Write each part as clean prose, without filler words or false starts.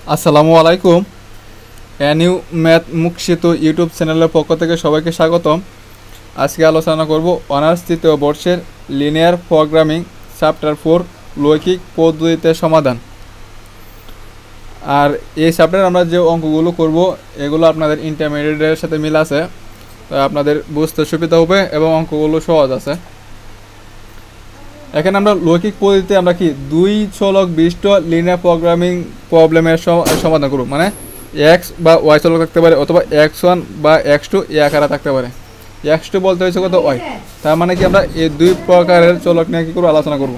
আসসালামু আলাইকুম। এনিউ math মুখশিত YouTube চ্যানেলের পক্ষ থেকে সবাইকে স্বাগতম। আজকে আলোচনা করব অনার্স তৃতীয় বর্ষের লিনিয়ার প্রোগ্রামিং চ্যাপ্টার 4 লৈখিক পদ্ধতিতে সমাধান। আর এই চ্যাপ্টারে আমরা যে অঙ্কগুলো করব এগুলো আপনাদের ইন্টারমিডিয়েটের সাথে মিল আছে, তাই আপনাদের বুঝতে সুবিধা হবে এবং অঙ্কগুলো সহজ আছে। এখানে আমরা লৈখিক পদ্ধতিতে আমরা কি দুই চলক বিশিষ্ট লিনিয়ার প্রোগ্রামিং প্রবলেমের সমাধান করব। মানে এক্স বা ওয়াই চলক থাকতে পারে অথবা x1 বা x2 এ আকারে থাকতে পারে। x2 বলতে হয়েছে কত ওয়াই, তার মানে কি আমরা এই দুই প্রকারের চলক নিয়ে কী করব আলোচনা করব।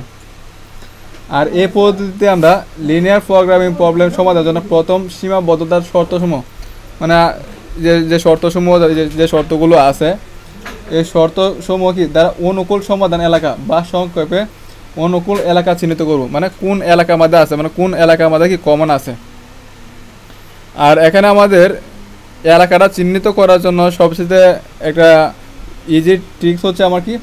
আর এই পদ্ধতিতে আমরা লিনিয়ার প্রোগ্রামিং প্রবলেম সমাধানের জন্য প্রথম সীমাবদ্ধতার শর্তসমূহ, মানে যে শর্তসমূহ যে শর্তগুলো আছে এই শর্তসমূহ কি দ্বারা অনুকূল সমাধান এলাকা বা সংক্ষেপে অনুকূল এলাকা চিহ্নিত করব। মানে কোন এলাকার মধ্যে আছে, মানে কোন এলাকার মধ্যে কি কমন আছে। আর এখানে আমাদের এলাকাটা চিহ্নিত করার জন্য সবচেয়ে একটা ইজি ট্রিক্স হচ্ছে আমার কি,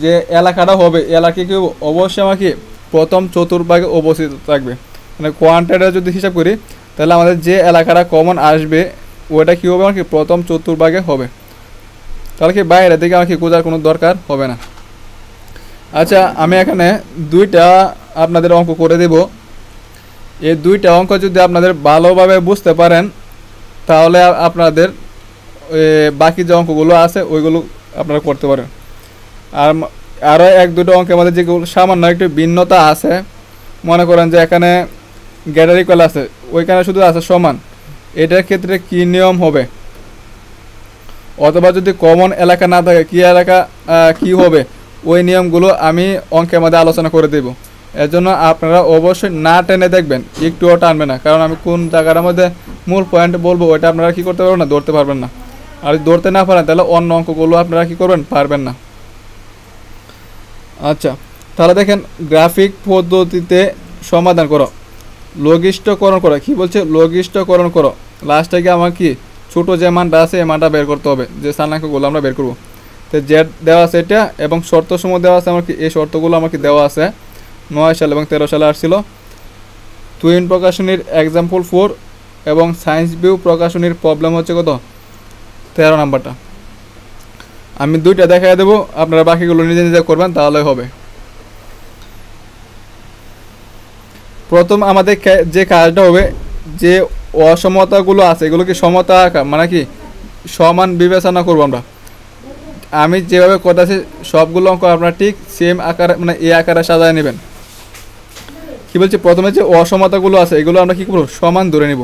যে এলাকাটা হবে এলাকা কি অবশ্যই আমার কি প্রথম চতুর্ভাগে অবস্থিত থাকবে। মানে কোয়ান্টিটিটা যদি হিসাব করি তাহলে আমাদের যে এলাকাটা কমন আসবে ওটা কী হবে আমার কি প্রথম চতুর্ভাগে হবে। তাহলে কি বাইরে থেকে আমাকে খোঁজার কোনো দরকার হবে না। আচ্ছা, আমি এখানে দুইটা আপনাদের অঙ্ক করে দেব। এই দুইটা অঙ্ক যদি আপনাদের ভালোভাবে বুঝতে পারেন তাহলে আপনাদের বাকি যে অঙ্কগুলো আছে ওইগুলো আপনারা করতে পারেন। আর আরও এক দুটো অঙ্কের মধ্যে যেগুলো সামান্য একটু ভিন্নতা আছে, মনে করেন যে এখানে গ্রেটার ইকুয়াল আছে, ওইখানে শুধু আছে সমান, এটার ক্ষেত্রে কী নিয়ম হবে, অথবা যদি কমন এলাকা না থাকে কী এলাকা কী হবে, ওই নিয়মগুলো আমি অঙ্কের মধ্যে আলোচনা করে দেব। এর জন্য আপনারা অবশ্যই না টেনে দেখবেন, একটুও টানবে না, কারণ আমি কোন জায়গার মধ্যে মূল পয়েন্ট বলবো ওইটা আপনারা কী করতে পারবেন না, ধরতে পারবেন না। আর যদি ধরতে না পারেন তাহলে অন্য অঙ্কগুলো আপনারা কী করবেন, পারবেন না। আচ্ছা, তাহলে দেখেন গ্রাফিক পদ্ধতিতে সমাধান করো, লঘিষ্ঠকরণ করো। কি বলছে? লঘিষ্ঠকরণ করো। লাস্টে গিয়ে আমার কি ছোটো যে মানটা আছে এই মানটা বের করতে হবে, যে স্থানাঙ্কগুলো আমরা বের করবো। তো জেড দেওয়া আছে এটা, এবং শর্তসমূহ দেওয়া আছে আমার কি, এই শর্তগুলো আমার কি দেওয়া আছে 9 সাল এবং 13 সালে আসছিল। টুইন প্রকাশনীর এক্সাম্পল 4 এবং সায়েন্স ভিউ প্রকাশনীর প্রবলেম হচ্ছে কত 13 নাম্বারটা। আমি দুইটা দেখাই দেবো, আপনারা বাকিগুলো নিজে নিজে করবেন তাহলে হবে। প্রথম আমাদের যে কাজটা হবে, যে অসমতাগুলো আছে এগুলোকে সমতা আঁকা, মানে কি সমান বিবেচনা করবো আমরা। আমি যেভাবে করতেছি সবগুলো অঙ্ক আপনারা ঠিক সেম আকারে, মানে এই আকারে সাজায় নেবেন। কি বলছি, প্রথমে যে অসমতাগুলো আছে এগুলো আমরা কী করবো সমান ধরে নিব।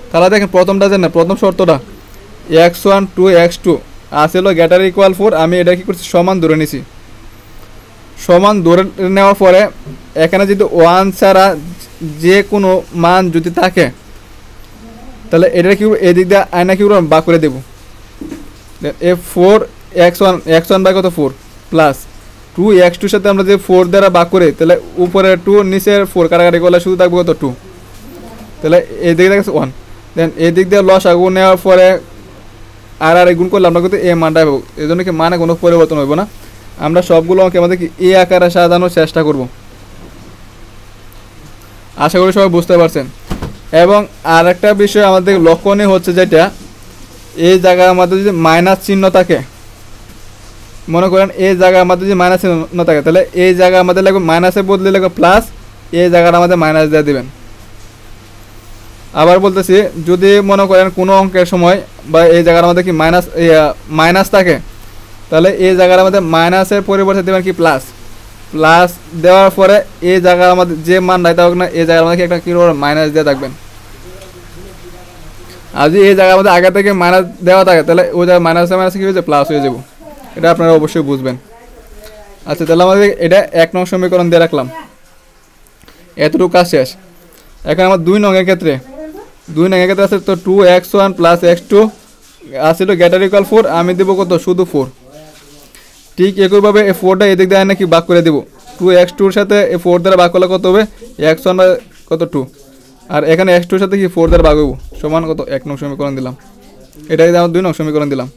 তাহলে দেখেন প্রথমটা যে না, প্রথম শর্তটা x1 2 x2 আসছিল গ্রেটার ইকুয়াল 4, আমি এটা কী করছি সমান ধরে নিছি। সমান ধরে নেওয়ার পরে এখানে যদি 1 ছাড়া যে কোনো মান যদি থাকে তাহলে এটা কি এদিক দিয়ে আয়না কি করবো বা করে দেবো। এ 4 x1 বাই কত 4 প্লাস 2 x2 সাথে আমরা যে 4 দ্বারা ভাগ করে তাহলে উপরে 2 নিচের 4 কাটাকাটি করলে শুধু থাকবে কত 2, তাহলে এদিকে দেখেছে 1। দেন এদিক দিয়ে লসাগু নেওয়ার পরে আর গুণ করলে আমরা কিন্তু এ মানটা পাবো। এই জন্য কি মানে কোনো পরিবর্তন হইব না। আমরা সবগুলো অঙ্কে আমাদের কি এ আকারে সাজানোর চেষ্টা করব। আশা করি সবাই বুঝতে পারছেন। এবং আর একটা বিষয় আমাদের লক্ষণীয় হচ্ছে যেটা, এই জায়গায় আমাদের যদি মাইনাস চিহ্ন থাকে, মনে করেন এই জায়গায় আমাদের যদি মাইনাস চিহ্ন থাকে তাহলে এই জায়গায় আমাদের লাগবে মাইনাসে বদলে লাগবে প্লাস, এই জায়গাটা আমাদের মাইনাস দিয়ে দেবেন। আবার বলতেছি, যদি মনে করেন কোনো অঙ্কের সময় বা এই জায়গার আমাদের কি মাইনাস থাকে তাহলে এই জায়গার আমাদের মাইনাসের পরিবর্তে দেবেন কি প্লাস। প্লাস দেওয়ার পরে এই জায়গায় আমাদের যে মান রাইতে হোক না এই জায়গার মধ্যে একটা কী মাইনাস দিয়ে থাকবেন। আর যদি এই জায়গার মধ্যে আগে থেকে মাইনাস দেওয়া থাকে তাহলে ওই জায়গায় মাইনাসে মাইনাসে কী হয়েছে প্লাস হয়ে যাব। এটা আপনারা অবশ্যই বুঝবেন। আচ্ছা, তাহলে আমাদের এটা 1 নং সমীকরণ দিয়ে রাখলাম, এতটুকু কাজ শেষ। এখন আমার 2 নংয়ের ক্ষেত্রে আছে তো 2x1 প্লাস x2 আসছিল গ্রেটার ইকুয়াল 4, আমি দেবো কত শুধু 4। ঠিক একইভাবে এই 4টা এদিক দিয়ে নাকি ভাগ করে দেবো, 2x2-র সাথে এই 4 দ্বারা ভাগ করলে কত হবে x1 বা কত 2, আর এখানে x2-র সাথে কি 4 দ্বারা ভাগ হবো সমান কত 1 নং সমীকরণ দিলাম। এটাই আমার 2 নং সমীকরণ দিলাম।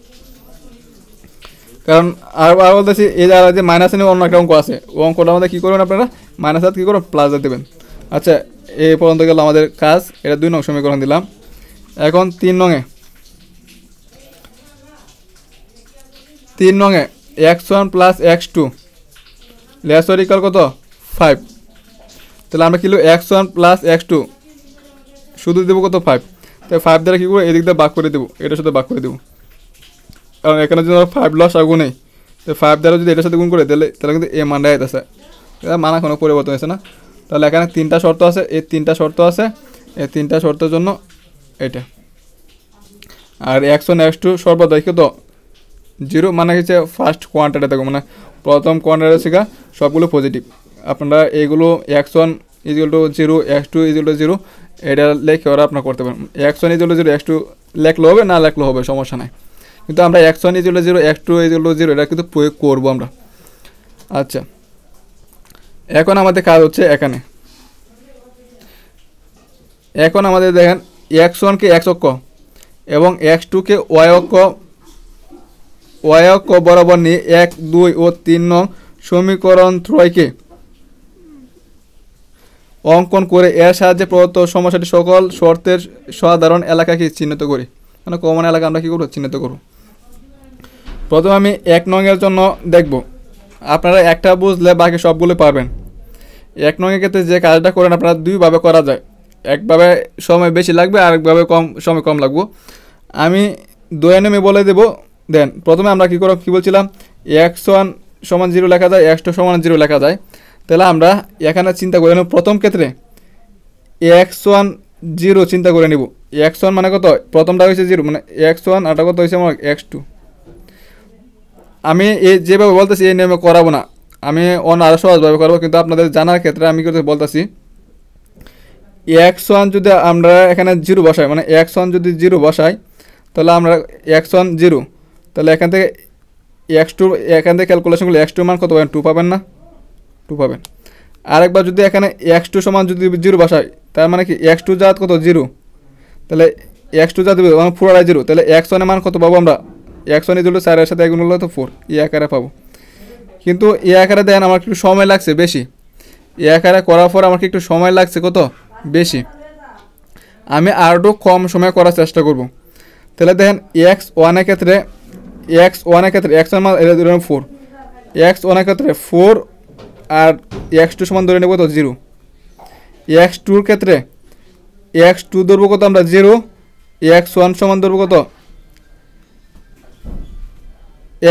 কারণ আর বলতেছি এই জায়গায় যে মাইনাস নিয়ে অন্য একটা অঙ্ক আছে, ও অঙ্কটা আমাদের কী করবেন আপনারা মাইনাস হাত কী করবেন প্লাস দেবেন। আচ্ছা, এই পর্যন্ত গেল আমাদের কাজ। এটা 2 নং সমীকরণ দিলাম। এখন 3 নংয়ে x1 plus x2 less or equal কত 5। তাহলে আমরা কি লিখব x1 প্লাস x2 শুধু দেবো কত 5। তাই 5 দ্বারা কী করবো, এদিক দিয়ে ভাগ করে দেবো, এটার সাথে ভাগ করে দেবো, কারণ এখানে যদি 5 লস আগুন নেই, তো 5 দ্বারা যদি এটার সাথে গুণ করে দিলে তাহলে কিন্তু এ মানটা আইতেছে, মানা কোনো পরিবর্তন হয়েছে না। তাহলে এখানে 3টা শর্ত আছে, এই 3টা শর্ত আছে, এই 3টা শর্তের জন্য এটা। আর x1 x2 সর্বদাই কত 0, মানে হচ্ছে ফার্স্ট কোয়ান্টাটা দেখো, মানে প্রথম কোয়ান্টাটা শেখা সবগুলো পজিটিভ। আপনারা এইগুলো x1 equal to 0, x2 equal to 0 এটা লেখে ওরা আপনারা করতে পারেন। x1 ইকুয়াল টু 0, x2 লেখলে হবে, না লেখলে হবে, সমস্যা নাই। কিন্তু আমরা x1 equal to 0, x2 equal to 0 এটা কিন্তু প্রয়োগ করবো আমরা। আচ্ছা, এখন আমাদের কাজ হচ্ছে এখানে, এখন আমাদের দেখেন x1 কে x অক্ষ এবং x2 কে y অক্ষ বরাবর নিয়ে 1, 2 ও 3 নং সমীকরণ ত্রয়কে অঙ্কন করে এর সাহায্যে প্রদত্ত সমস্যাটি সকল শর্তের সাধারণ এলাকাকে চিহ্নিত করি, মানে কমন এলাকা আমরা কী করবো, চিহ্নিত করব। প্রথমে আমি 1 নংয়ের জন্য দেখব, আপনারা একটা বুঝলে বাকি সবগুলো পারবেন। 1 নংয়ের ক্ষেত্রে যে কাজটা করেন আপনারা দুইভাবে করা যায়, একভাবে সময় বেশি লাগবে আর একভাবে সময় কম লাগবে। আমি 2 নিয়মে বলে দেব। দেন প্রথমে আমরা কী করব, কী বলছিলাম, x1 সমান 0 লেখা যায়, x2 সমান 0 লেখা যায়। তাহলে আমরা এখানে চিন্তা করে নেব, প্রথম ক্ষেত্রে x1 0 চিন্তা করে নেব। x1 মানে কত, প্রথমটা হয়েছে 0, মানে x1 আর কত হয়েছে আমার x2। আমি এই যেভাবে বলতেছি এই নিয়মে করাবো না, আমি অন্য আরও সহজভাবে করবো, কিন্তু আপনাদের জানার ক্ষেত্রে আমি করতে বলতেছি। x1 যদি আমরা এখানে 0 বসাই, মানে x1 যদি 0 বসাই, তাহলে আমরা x1 0, তাহলে এখান থেকে x2, এখান থেকে ক্যালকুলেশন করলে x2 মান কত পাবেন, 2 পাবেন না, 2 পাবেন। আরেকবার যদি এখানে x2 সমান যদি 0 বসাই, তার মানে কি x2 জাত কত 0, তাহলে x2 জাত মানে 4 আর 0, তাহলে x1 এর মান কত পাবো আমরা, x1 ইকুয়াল টু 4 এর সাথে গুণ করলে তো 4, এই আকারে পাবো। কিন্তু এই আকারে দেন আমার একটু সময় লাগছে বেশি, এই আকারে করার পর আমার একটু সময় লাগছে কত বেশি, আমি আরও কম সময় করার চেষ্টা করব। তাহলে দেখেন x1 এর ক্ষেত্রে x1 মান 4, x1 এর ক্ষেত্রে 4 আর x2 সমান ধরে নেব কত 0। x2 এর ক্ষেত্রে x2 ধরবো কত আমরা 0, x1 সমান ধরবো কত,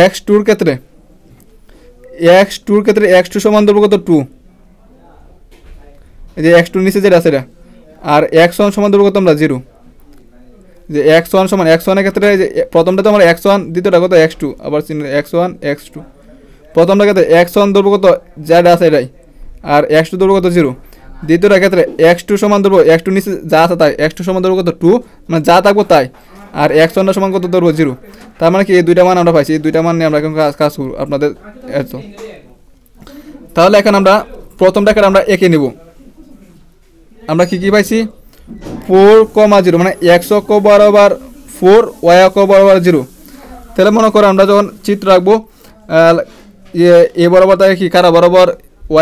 x2 এর ক্ষেত্রে x2 সমান ধরবো কত 2, এই যে x2 নিচে যেটা আছে এটা, আর x1 সমান ধরবো কত আমরা 0। যে x1 সমান x1 এর ক্ষেত্রে যে প্রথমটা তো আমরা x1, দ্বিতীয়টা কত x2, আবার x1 x2, প্রথমটা ক্ষেত্রে x1 ধরবো কত যেটা আছে এটাই, আর x2 ধরবো কত 0। দ্বিতীয়টা ক্ষেত্রে x2 সমান ধরবো, x2 নিচে যা আছে তাই, x2 সমান ধরবো কত 2, মানে যা থাকবো তাই, আর x1 সমান কত ধরবো 0। তার মানে কি এই দুইটা মান আমরা পাইছি, এই দুইটা মান নিয়ে আমরা এখন কাজ করব আপনাদের এত। তাহলে এখন আমরা প্রথমটাকে আমরা এঁকে নিব, আমরা কি পাইছি 4,0, মানে x অক্ষ বরাবর 4, y অক্ষ বরাবর 0। তাহলে মনে করো আমরা যখন চিত্র রাখবো, এ বরাবর থাকে কি কারা বরাবর,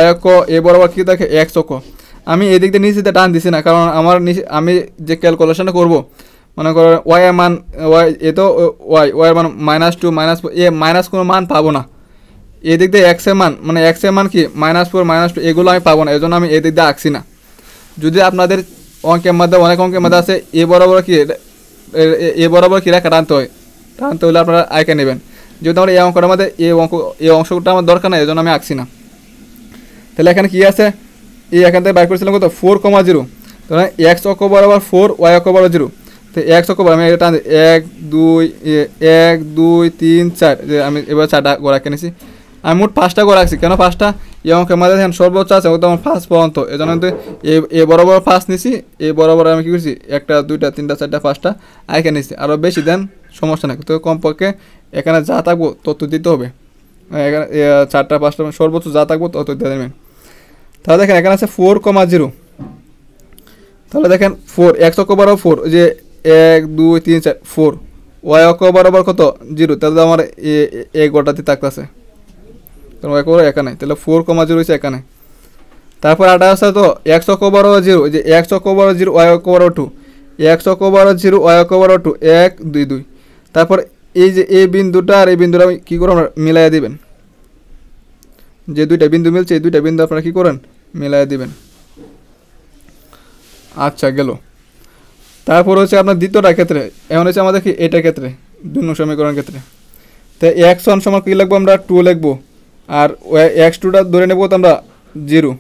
y অক্ষ, এ বরাবর কি থাকে x অক্ষ। আমি এদিক দিয়ে নিচে টান দিছি না, কারণ আমার নিচে আমি যে ক্যালকুলেশনটা করব, মনে করো y এর মান, এ তো y এর মান -2 -4, এ মাইনাস কোনো মান পাবো না। এদিক দিয়ে x এর মান, মানে x এর মান কি -4 -2 এগুলো আমি পাবো না, এই জন্য আমি এদিক দিয়ে আঁকছি না। যদি আপনাদের অঙ্কের মধ্যে অনেক অঙ্কের মধ্যে আছে এ বরাবর কি রেখা টানতে হলে আপনারা আঁকে নেবেন। যেহেতু আমরা এই অঙ্কটার মধ্যে এই অংশটা আমার দরকার নাই, এই জন্য আমি আঁকছি না। তাহলে এখানে কি আছে, এই এখান থেকে বাইর করেছিলাম কত 4,0, তাহলে x অক্ষ বরাবর 4, y অক্ষ বরাবর 0। তো x অক্ষ বরাবর আমি এটা টান 1 2 3 4, যে আমি এবার 4টা গোড়া এঁকে নিয়েছি। আমি মোট 5টা গোড়া রাখছি, কেন 5টা, এই অঙ্কের মধ্যে দেখেন সর্বোচ্চ আছে ওটা আমার 5 পর্যন্ত, এই জন্য এ বরাবর 5 নিছি, এ বরাবর আমি কী করছি 1টা 2টা 3টা 4টা 5টা আইকে নিছি। আরও বেশি দেন সমস্যা নেই, তো কমপক্ষে এখানে যা থাকবো তত দিতে হবে, এখানে 4টা 5টা সর্বোচ্চ যা থাকবো তত দিয়ে দেবেন। তাহলে দেখেন এখানে আছে 4,0, তাহলে দেখেন 4 x অক্ষ বরাবর 4, যে 1 2 3 4 4, y অক্ষ বরাবর কত 0, তাহলে আমার এই গোটাতে থাকতেছে, এখানে তাহলে 4,0 হয়েছে এখানে। তারপর আটা আছে তো এক্স অক্ষ বরাবর 0, যে এক্স অক্ষ বরাবর 0 ওয়াই অক্ষ বরাবর 2, এক্স অক্ষ বরাবর 0 ওয়াই অক্ষ বরাবর 2, 1 2 2। তারপর এই যে এই বিন্দুটা আর এই বিন্দুটা কী করে মিলাইয়া দিবেন, যে দুইটা বিন্দু মিলছে এই দুইটা বিন্দু আপনারা কী করেন মিলাইয়া দিবেন। আচ্ছা গেল। তারপর হচ্ছে আপনার দ্বিতীয়টার ক্ষেত্রে, এখন হচ্ছে আমাদের কি এটার ক্ষেত্রে 2 নং সমীকরণের ক্ষেত্রে, তো এক্স ওয়ান সমান কী লিখবো আমরা 2 লিখবো, আর এক্স টুটা ধরে নেবো তো আমরা 0,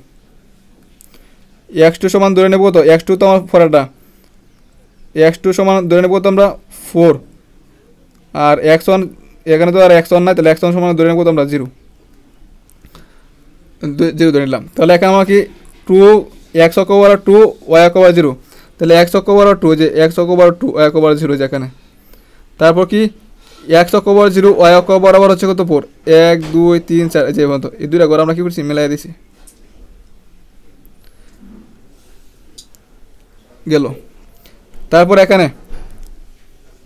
এক্স টু সমান ধরে নেবো তো এক্স টু তো আমার ফরাটা, এক্স টু সমান ধরে নেবো তো আমরা 4, আর এক্স ওয়ান এখানে তো আর এক্স ওয়ান নাই, তাহলে এক্স ওয়ান সমান ধরে নেবো তো আমরা 0 ধরে নিলাম। তাহলে এখানে আমার কি 2 এক্স অক্ষ বরাবর 2 ওয়াই অক্ষ বরাবর 0, তাহলে এক্স অক্ষ বরাবর 2, যে এক্স অক্ষ বরাবর 2 ওয়াই অক্ষ বরাবর 0 যেখানে। তারপর কি এক্স অক্ষ বরাবর 0 ওয়াই অক্ষ বরাবর হচ্ছে কত 4, 1 2 3 4, যে পর্যন্ত এই দুইটা ঘর আমরা কি করছি মিলাই দিছি গেল। তারপর এখানে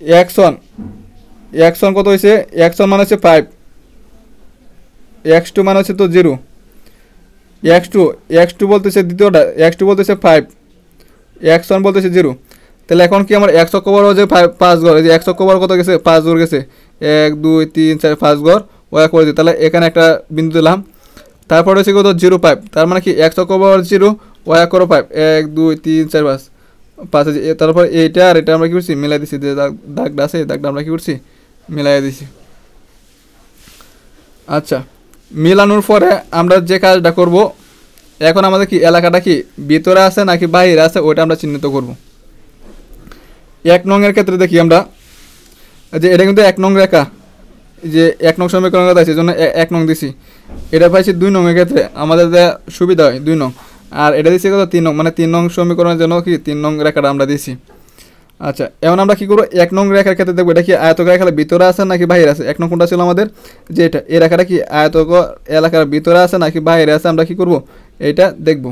এক্স ওয়ান কত হয়েছে, এক্স ওয়ান মানে হচ্ছে 5, এক্স টু মানে হচ্ছে তো 0, এক্স টু বলতেছে দ্বিতীয়টা, এক্স টু বলতেছে 5, এক্স ওয়ান বলতেছে 0। তাহলে এখন কি আমার এক্স অক্ষ বরাবর যে 5 ঘর, এই যে এক্স অক্ষ বরাবর কত গেছে 5 ঘর গেছে, 1 2 3 4 5 ঘর ওয়াই করে দিই, তাহলে এখানে একটা বিন্দু দিলাম। তারপর হচ্ছে কত 0 5, তার মানে কি এক্স অক্ষ বরাবর 0 ওয়াই করো 5, 1 2 3 4 5 5 আছে। তারপর এইটা আর এটা আমরা কী করছি মিলাই দিছি, যে দাগটা আছে দাগটা আমরা কী করছি মিলাই দিছি। আচ্ছা মিলানোর পরে আমরা যে কাজটা করব, এখন আমাদের কি এলাকাটা কি ভিতরে আছে নাকি বাইরে আছে ওইটা আমরা চিহ্নিত করব। 1 নং এর ক্ষেত্রে দেখি আমরা, যে এটা কিন্তু 1 নং রেখা, যে 1 নং সমীকরণ আছে সেজন্য 1 নং দিছি। এটা পাইছি 2 নং এর ক্ষেত্রে, আমাদের সুবিধা হয় 2 নং, আর এটা দিচ্ছি কত 3 নং, মানে 3 নং সমীকরণের জন্য কি 3 নং রেখাটা আমরা দিছি। আচ্ছা এখন আমরা কী করবো 1 নং রেখার ক্ষেত্রে দেখবো এটা কি আয়তকার রেখার ভিতরে আছে নাকি বাইরে আছে। 1 নং কোনটা ছিল আমাদের, যে এটা এই রেখাটা কি আয়তকার এলাকার ভিতরে আছে নাকি বাইরে আছে, আমরা কি করব এইটা দেখব।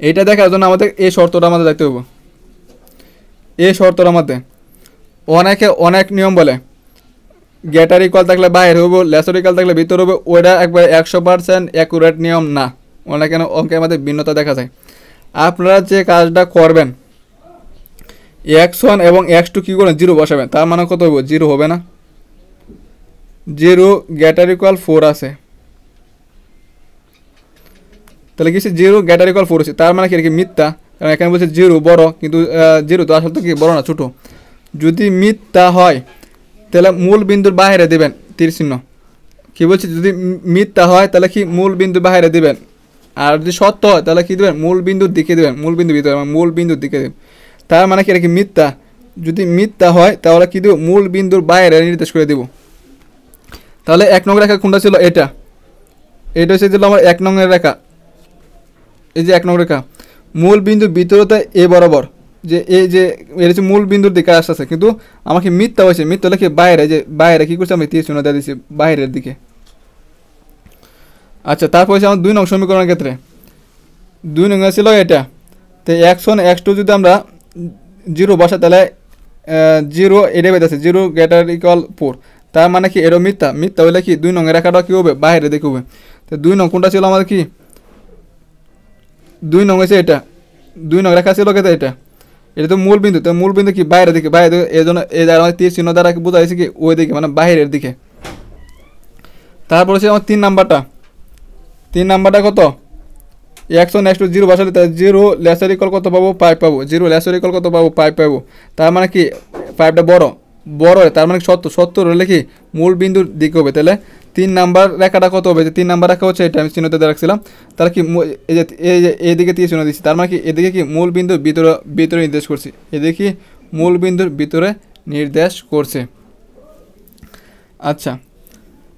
এইটা দেখার জন্য আমাদের এই শর্তটা আমাদের দেখতে হবে। এই শর্তটার মধ্যে অনেকে অনেক নিয়ম বলে, গ্রেটার ইকুয়াল থাকলে বাইরে হবো, লেসার ইকুয়াল থাকলে ভিতরে হবে, ওইটা একবার 100% অ্যাকুরেট নিয়ম না, অনেকে অঙ্কে আমাদের ভিন্নতা দেখা যায়। আপনারা যে কাজটা করবেন x1 এবং x2 কী করেন 0 বসাবেন, তার মানে কত হবে 0 হবে না, 0 গ্রেটার ইকুয়াল 4 আছে, তাহলে কিছু 0 গ্রেটার ইকুয়াল 4 আছে, তার মানে কি মিথ্যা, কারণ এখানে বলছে 0 বড়, কিন্তু 0 তো আসলে তো কি বড় না ছোটো। যদি মিথ্যা হয় তাহলে মূল বিন্দুর বাইরে দেবেন তীর চিহ্ন, কী বলছি যদি মিথ্যা হয় তাহলে কি মূল বিন্দুর বাইরে দেবেন, আর যদি সত্য হয় তাহলে কী দেবেন মূল বিন্দুর দিকে দেবেন, মূল বিন্দু ভিতরে মূল বিন্দুর দিকে দেবেন। তার মানে কি এটা কি মিথ্যা, যদি মিথ্যা হয় তাহলে কী দেবো মূল বিন্দুর বাইরে নির্দেশ করে দেব। তাহলে 1 নং রেখা কোনটা ছিল, এটা হচ্ছে দিল আমার 1 নং এর রেখা, এই যে 1 নং রেখা মূল বিন্দুর ভিতরতে এ বরাবর, যে এই যে এটা হচ্ছে মূল বিন্দুর দিকে আসতেছে, কিন্তু আমাকে মিথ্যা হয়েছে, মিথ্যা হলে কি বাইরে, যে বাইরে কী করছে আমি তীর চিহ্ন দিয়ে দিচ্ছি বাইরের দিকে। আচ্ছা তারপর হচ্ছে আমার 2 নং সমীকরণের ক্ষেত্রে 2 নং ছিল এটা, তো x1 x2 যদি আমরা 0 বসা তাহলে 0 এটা বেঁধেছে 0 গ্রেটার ইকুয়াল 4, তার মানে কি এরও মিথ্যা হলে কি 2 নং এর রেখাটা কী হবে বাইরে দিকে হবে। তো 2 নং কোনটা ছিল আমাদের কি 2 নং হয়েছে এটা, 2 নং রেখা ছিল কেটে এটা তো মূল বিন্দু, তো মূল বিন্দু কি বাইরের দিকে, এই জন্য এই দ্বারা আমাদের তীর চিহ্ন দ্বারা বোঝা যাচ্ছে কি ওই দিকে মানে বাইরের দিকে। তারপর হচ্ছে আমার 3 নাম্বারটা কত x1 x2 0 বসালে তাই 0 লেসার ইকুয়াল কত পাবো 5 পাবো, 0 লেসার ইকুয়াল কত পাবো 5 পাবো, তার মানে কি 5টা বড় তার মানে 70 হলে কি মূল বিন্দুর দিকে হবে। তাহলে 3 নাম্বার রেখাটা কত হবে, যে 3 নাম্বার রেখা হচ্ছে এটা আমি চিহ্নতে রাখছিলাম, তাহলে কি এই যে এইদিকে তীর চিহ্ন দিচ্ছি, তার মানে কি এদিকে কি মূল বিন্দুর ভিতরে নির্দেশ করছি, এদিকে কি মূল বিন্দুর ভিতরে নির্দেশ করছে। আচ্ছা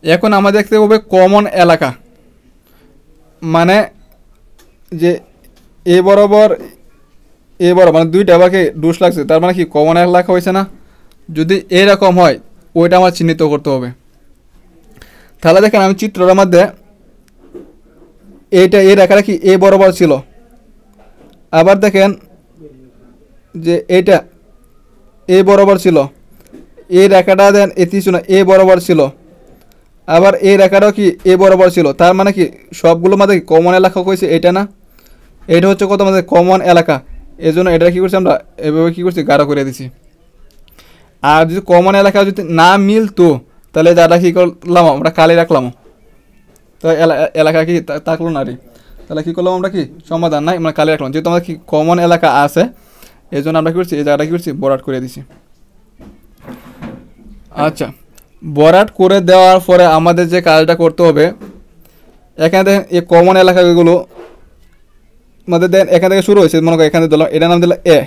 এখন আমাদের দেখতে হবে কমন এলাকা, মানে যে এ বরাবর মানে দুইটা আবারকে ডুস লাগছে, তার মানে কি কমন এলাকা হয়েছে না, যদি এরকম হয় ওইটা আমার চিহ্নিত করতে হবে। তাহলে দেখেন আমি চিত্রটার মধ্যে এইটা এই রেখাটা কি এ বরাবর ছিল, আবার দেখেন যে এইটা এ বরাবর ছিল, এই রেখাটা দেন এটি ছিল এ বরাবর ছিল, আবার এই রেখাটাও কি এ বরাবর ছিল, তার মানে কি সবগুলো মধ্যে কমন এলাকা হয়েছে এটা না, এটা হচ্ছে কত আমাদের কমন এলাকা, এই জন্য এটা কী করছি আমরা এভাবে কী করছি গাঢ় করে দিছি। আর যদি কমন এলাকা যদি না মিলতো তাহলে যারা কী করলাম আমরা কালি রাখলাম, তো এলাকা কি থাকলো না রে, তাহলে কী করলাম আমরা কি সমাধান নাই আমরা কালি রাখলাম, যেহেতু আমাদের কি কমন এলাকা আছে এই জন্য আমরা কী করছি এই জায়গাটা কী করছি বরাট করে দিছি। আচ্ছা, বরাট করে দেওয়ার পরে আমাদের যে কাজটা করতে হবে, এখানে দেখেন এই কমন এলাকাগুলো আমাদের দেন এখান থেকে শুরু হয়েছে, মনে করি এখানে দিলাম এটার নাম দিলাম এ,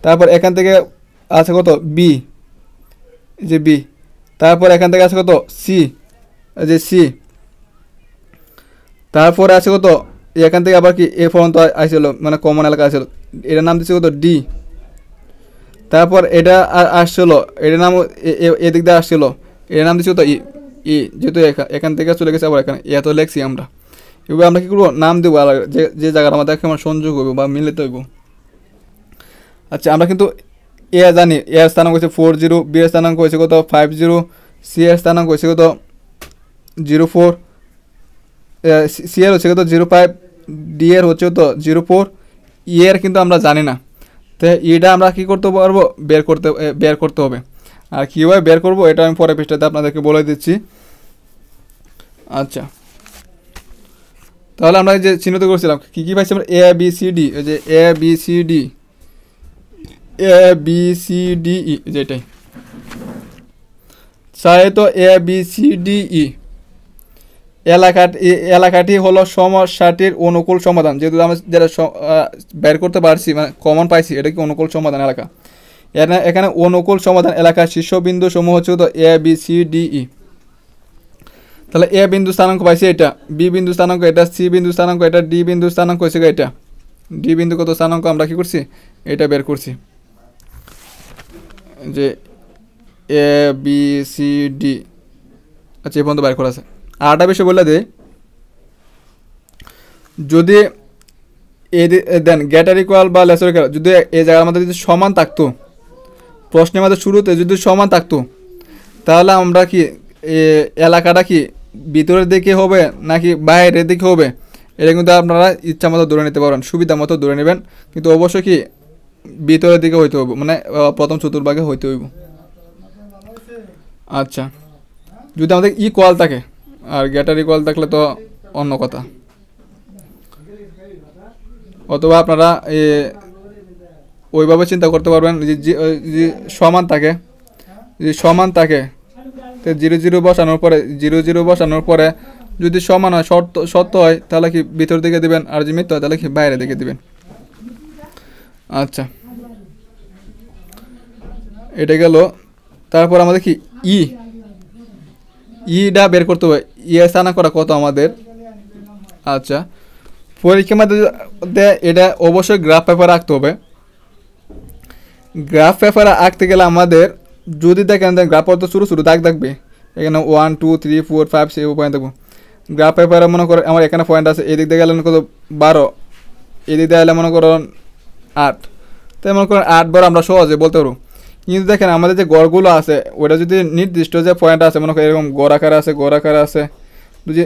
তারপর এখান থেকে আছে কত বি, যে বি, তারপর এখান থেকে আছে কত সি, যে সি, তারপরে আছে কত এখান থেকে আবার কি এ পর্যন্ত আসছিল মানে কমন এলাকা আসছিল, এটার নাম দিচ্ছে কত ডি, তারপর এটা আসছিল এটার নাম এদিক দিয়ে আসছিল এটার নাম দিচ্ছে কত ই, ই যেহেতু এখান থেকে চলে গেছে আবার এখানে এত লেখছি আমরা, এবার আমরা কী করবো নাম দেবো যে যে জায়গাটা আমাদের আমার সংযোগ হইব বা মিলিত হইব। আচ্ছা, আমরা কিন্তু এ জানি এর স্থানাঙ্ক হয়েছে 40, বি এর স্থানাঙ্ক হয়েছে কত 50, সি এর স্থানাঙ্ক হয়েছে কত 04, সি এর হচ্ছে কত 05, ডি এর হচ্ছে কত 04, ই এর কিন্তু আমরা জানি না, তো এটা আমরা কী করতে পারবো বের করতে হবে। আর কীভাবে বের করবো এটা আমি পরের পৃষ্ঠাতে আপনাদেরকে বলে দিচ্ছি। আচ্ছা, তাহলে আমরা যে চিহ্নিত করছিলাম কী কী পাইছি আমরা এ বি সি ডি, এই যে A B C D, A B C D E, যেটাই চাই তো A B C D E এলাকাটি হলো সমস্যাটির অনুকূল সমাধান, যেহেতু আমরা যেটা বের করতে পারছি মানে কমন পাইছি এটা কি অনুকূল সমাধান এলাকা, এখানে অনুকূল সমাধান এলাকার শীর্ষবিন্দু সমূহ হচ্ছে তো A B C D E. তাহলে এ বিন্দু স্থানাঙ্ক পাইছি এটা, বি বিন্দু স্থানাঙ্ক এটা, সি বিন্দু স্থানাঙ্ক এটা, ডি বিন্দু স্থানাঙ্ক হয়েছে এটা, ডি বিন্দু কত স্থানাঙ্ক আমরা কী করছি এটা বের করছি, যে এ বি সি ডি। আচ্ছা, এই পর্যন্ত বের করা আছে। আরেকটা বিষয় বলে দে, যদি দেন গ্রেটার ইকুয়াল বা লেসার ইকুয়াল যদি এই জায়গার মধ্যে যদি সমান থাকতো, প্রশ্নের মধ্যে শুরুতে যদি সমান থাকতো তাহলে আমরা কি এলাকাটা কি ভিতরের দিকে হবে নাকি বাইরের দিকে হবে এটা কিন্তু আপনারা ইচ্ছা মতো ধরে নিতে পারেন, সুবিধা মতো ধরে নেবেন, কিন্তু অবশ্যই কি ভিতরের দিকে হইতে হবে, মানে প্রথম চতুর্ভাগে হইতে হইব। আচ্ছা, যদি আমাদের ইকুয়াল থাকে, আর গ্রেটার ইকুয়াল থাকলে তো অন্য কথা, অথবা আপনারা ওইভাবে চিন্তা করতে পারবেন যে সমান থাকে, যদি সমান থাকে তো 0 বসানোর পরে 0 বসানোর পরে যদি সমান হয় সত্য হয় তাহলে কি ভিতর দিকে দিবেন, আর যদি মিথ্যা হয় তাহলে কি বাইরে দিকে দিবেন। আচ্ছা, এটা গেল। তারপর আমাদের কি ইটা বের করতে হবে, স্থানা করা কত আমাদের। আচ্ছা, পরীক্ষার মধ্যে এটা অবশ্যই গ্রাফ পেপারে আঁকতে হবে। গ্রাফ পেপারে আঁকতে গেলে আমাদের যদি দেখেন গ্রাফ তো শুরু দাগ থাকবে, এখানে 1 2 3 4 5 6 পয়েন্ট থাকবো। গ্রাফ পেপারে মনে করো আমার এখানে পয়েন্ট আছে, এদিক দিয়ে গেলে কত 12, এদিক দিয়ে গেলে মনে করো 8, তাই মনে করেন 8 বার আমরা সহজে বলতে পারবো। কিন্তু দেখেন আমাদের যে গড়গুলো আছে ওটা যদি নির্দিষ্ট যে পয়েন্ট আছে, মনে করেন এরকম গড় আকারে আছে, যদি